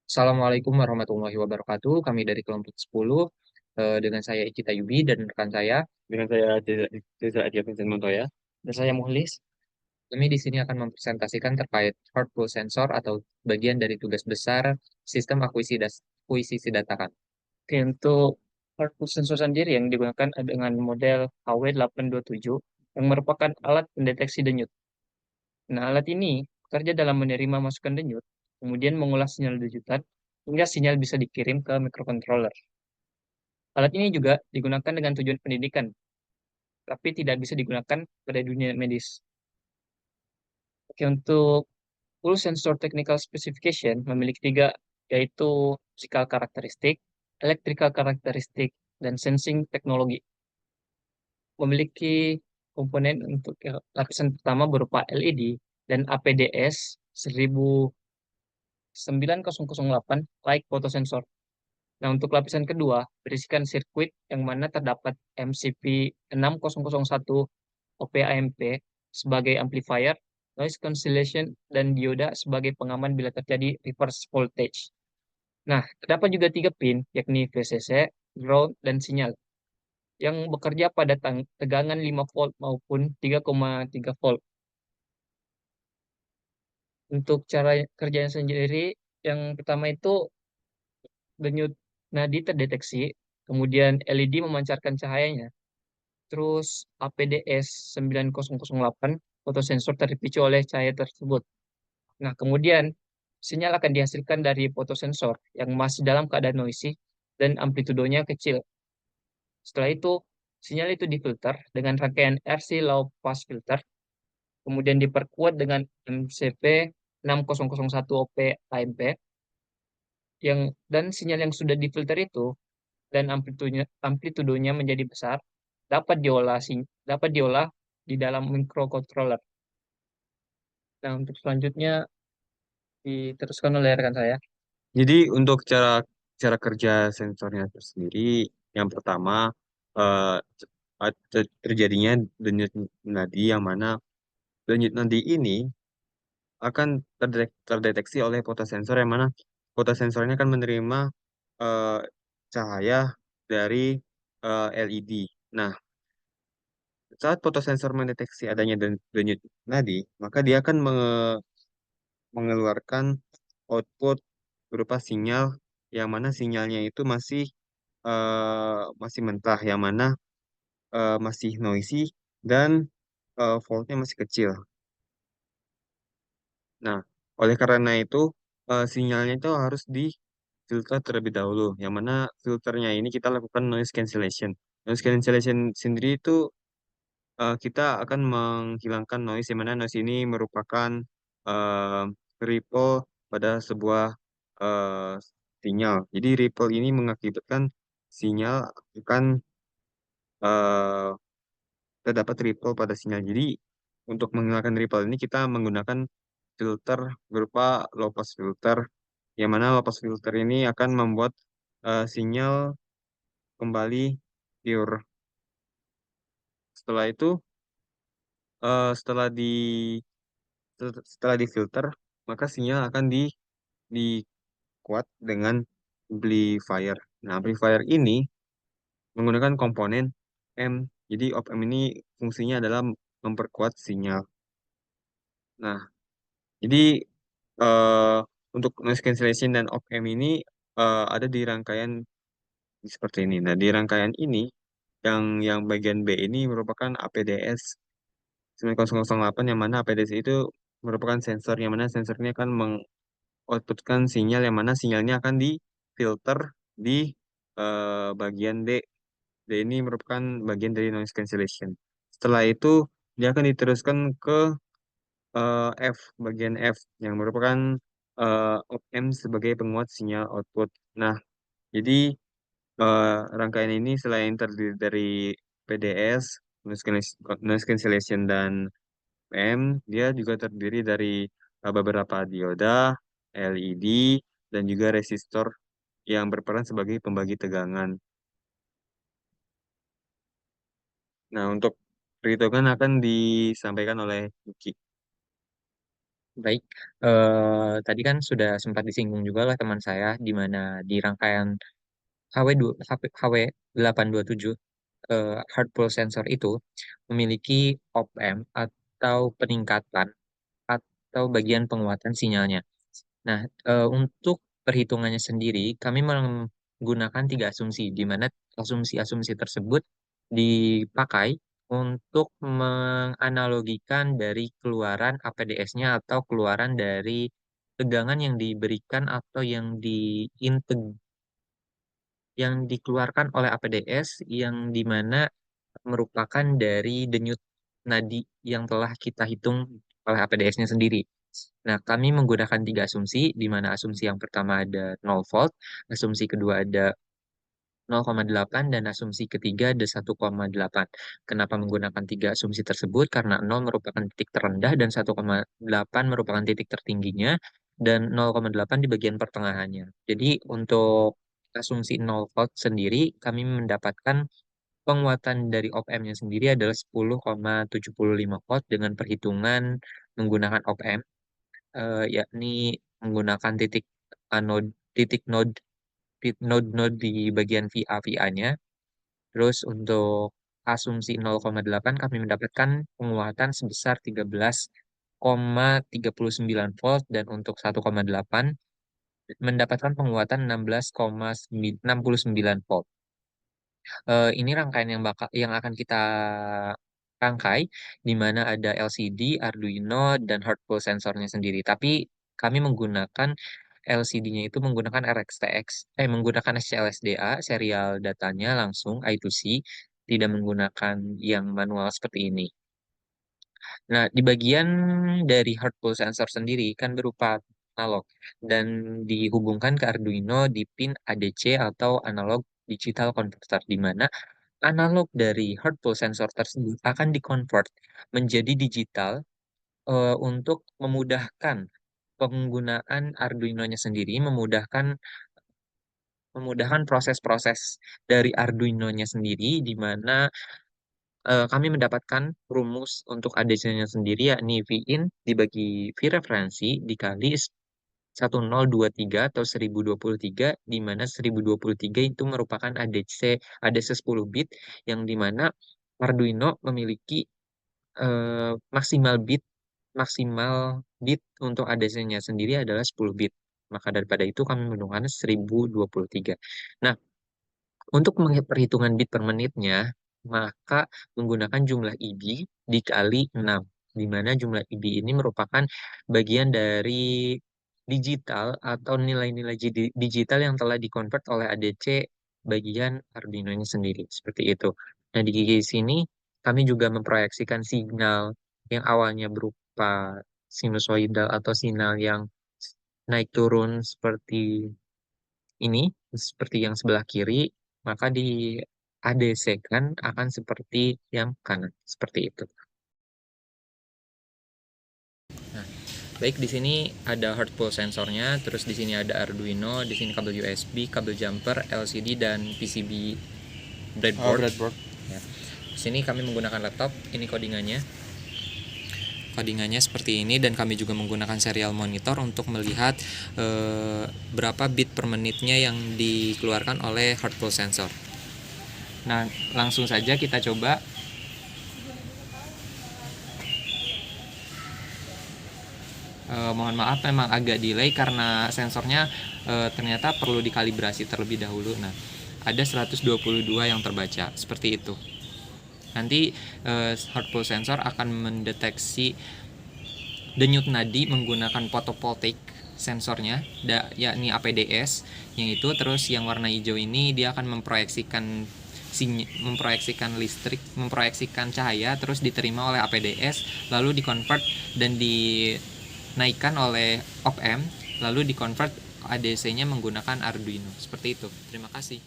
Assalamualaikum warahmatullahi wabarakatuh. Kami dari kelompok 10 dengan saya Ikita Yubi dan rekan saya. Dengan saya Cesar Aditya Vincent Montoya. Dan saya Muhlis. Kami di sini akan mempresentasikan terkait hard pull sensor atau bagian dari tugas besar sistem akuisisi data kan. Oke, untuk purpose sensor sendiri yang digunakan dengan model HW827 yang merupakan alat pendeteksi denyut. Nah, alat ini bekerja dalam menerima masukan denyut, kemudian mengolah sinyal denyutan hingga sinyal bisa dikirim ke microcontroller. Alat ini juga digunakan dengan tujuan pendidikan, tapi tidak bisa digunakan pada dunia medis. Oke, untuk full sensor technical specification memiliki tiga, yaitu physical karakteristik, electrical karakteristik, dan sensing teknologi. Memiliki komponen untuk lapisan pertama berupa LED dan APDS 19008 like photosensor. Nah, untuk lapisan kedua berisikan sirkuit yang mana terdapat MCP 6001 OP-AMP sebagai amplifier, noise cancellation, dan dioda sebagai pengaman bila terjadi reverse voltage. Nah, terdapat juga tiga pin, yakni VCC, ground, dan sinyal, yang bekerja pada tegangan 5 volt maupun 3,3 volt. Untuk cara kerjanya sendiri, yang pertama itu denyut nadi terdeteksi, kemudian LED memancarkan cahayanya, terus APDS 9008 fotosensor terpicu oleh cahaya tersebut. Nah, kemudian sinyal akan dihasilkan dari fotosensor yang masih dalam keadaan noisy dan amplitudonya kecil. Setelah itu, sinyal itu difilter dengan rangkaian RC low pass filter, kemudian diperkuat dengan MCP 6001 OP AMP dan sinyal yang sudah difilter itu dan amplitudonya menjadi besar dapat diolah di dalam microcontroller. Nah, untuk selanjutnya diteruskan oleh rekan saya. Jadi untuk cara cara kerja sensornya tersendiri, yang pertama eh, terjadinya denyut nadi yang mana denyut nadi ini akan terdeteksi oleh fotosensor yang mana fotosensornya akan menerima eh, cahaya dari LED. Nah, saat fotosensor mendeteksi adanya denyut nadi, maka dia akan mengeluarkan output berupa sinyal yang mana sinyalnya itu masih mentah, yang mana masih noisy dan voltnya masih kecil. Nah, oleh karena itu sinyalnya itu harus difilter terlebih dahulu, yang mana filternya ini kita lakukan noise cancellation. Noise cancellation sendiri itu kita akan menghilangkan noise, yang mana noise ini merupakan eh, ripple pada sebuah eh, sinyal. Jadi ripple ini mengakibatkan sinyal akan eh, terdapat ripple pada sinyal. Jadi untuk menghilangkan ripple ini kita menggunakan filter berupa low pass filter, yang mana low pass filter ini akan membuat sinyal kembali pure. Setelah itu, setelah setelah difilter, maka sinyal akan dikuat dengan amplifier. Nah, amplifier ini menggunakan komponen M. Jadi op-amp ini fungsinya adalah memperkuat sinyal. Nah, jadi eh, untuk noise cancellation dan op-amp ini ada di rangkaian seperti ini. Nah, di rangkaian ini yang bagian B ini merupakan APDS 9008, yang mana APDS itu merupakan sensor, yang mana sensor ini akan outputkan sinyal, yang mana sinyalnya akan difilter di bagian D. D ini merupakan bagian dari noise cancellation. Setelah itu dia akan diteruskan ke F, bagian F yang merupakan op-amp sebagai penguat sinyal output. Nah, jadi rangkaian ini selain terdiri dari PDS, noise cancellation, dan PM, dia juga terdiri dari beberapa dioda, LED, dan juga resistor yang berperan sebagai pembagi tegangan. Nah, untuk perhitungan akan disampaikan oleh Yuki. Baik, tadi kan sudah sempat disinggung juga lah teman saya, di mana di rangkaian HW827, hard pull sensor itu memiliki op-amp atau peningkatan atau bagian penguatan sinyalnya. Nah, untuk perhitungannya sendiri, kami menggunakan tiga asumsi, di mana asumsi-asumsi tersebut dipakai untuk menganalogikan dari keluaran APDS-nya atau keluaran dari tegangan yang diberikan atau yang dikeluarkan oleh APDS yang dimana merupakan dari denyut nadi yang telah kita hitung oleh APDS-nya sendiri. Nah, kami menggunakan tiga asumsi, di mana asumsi yang pertama ada 0 volt, asumsi kedua ada 0,8, dan asumsi ketiga ada 1,8. Kenapa menggunakan tiga asumsi tersebut? Karena 0 merupakan titik terendah dan 1,8 merupakan titik tertingginya, dan 0,8 di bagian pertengahannya. Jadi untuk asumsi 0 volt sendiri, kami mendapatkan penguatan dari op-amp-nya sendiri adalah 10,75 volt dengan perhitungan menggunakan op-amp, yakni menggunakan node-node di bagian VA-VA-nya. Terus untuk asumsi 0,8 kami mendapatkan penguatan sebesar 13,39 volt, dan untuk 1,8 mendapatkan penguatan 16,69 volt. Ini rangkaian yang akan kita rangkai, di mana ada LCD, Arduino, dan hardware sensornya sendiri. Tapi kami menggunakan LCD-nya itu menggunakan menggunakan SCLSDA, serial datanya langsung I2C, tidak menggunakan yang manual seperti ini. Nah, di bagian dari hardware sensor sendiri kan berupa analog dan dihubungkan ke Arduino di pin ADC atau analog digital converter, di mana analog dari hardware sensor tersebut akan dikonvert menjadi digital, untuk memudahkan penggunaan Arduino-nya sendiri, memudahkan proses-proses dari Arduino-nya sendiri, di mana kami mendapatkan rumus untuk ADC-nya sendiri, yakni Vin dibagi V referensi dikali 1023 atau 1023, di mana 1023 itu merupakan ADC 10 bit, yang di mana Arduino memiliki maksimal bit untuk ADC-nya sendiri adalah 10 bit. Maka daripada itu kami menggunakan 1023. Nah, untuk perhitungan bit per menitnya, maka menggunakan jumlah IB dikali 6, di mana jumlah IB ini merupakan bagian dari digital atau nilai-nilai digital yang telah dikonvert oleh ADC bagian Arduino-nya sendiri. Seperti itu. Nah, di gigi sini kami juga memproyeksikan signal yang awalnya berupa sinusoidal atau sinyal yang naik turun seperti ini, seperti yang sebelah kiri, maka di ADC kan akan seperti yang kanan, seperti itu. Nah, baik, di sini ada hard pull sensornya, terus di sini ada Arduino, di sini kabel USB, kabel jumper, LCD, dan PCB breadboard. Ya. Di sini kami menggunakan laptop, ini codingannya. Codingannya seperti ini, dan kami juga menggunakan serial monitor untuk melihat berapa bit per menitnya yang dikeluarkan oleh hard pull sensor. Nah, langsung saja kita coba. Mohon maaf memang agak delay karena sensornya ternyata perlu dikalibrasi terlebih dahulu. Nah, ada 122 yang terbaca, seperti itu. Nanti hard pull sensor akan mendeteksi denyut nadi menggunakan photovoltaic sensornya, yakni APDS yang itu. Terus yang warna hijau ini dia akan memproyeksikan listrik, memproyeksikan cahaya, terus diterima oleh APDS, lalu dikonvert dan dinaikkan oleh op-amp, lalu dikonvert ADC-nya menggunakan Arduino. Seperti itu. Terima kasih.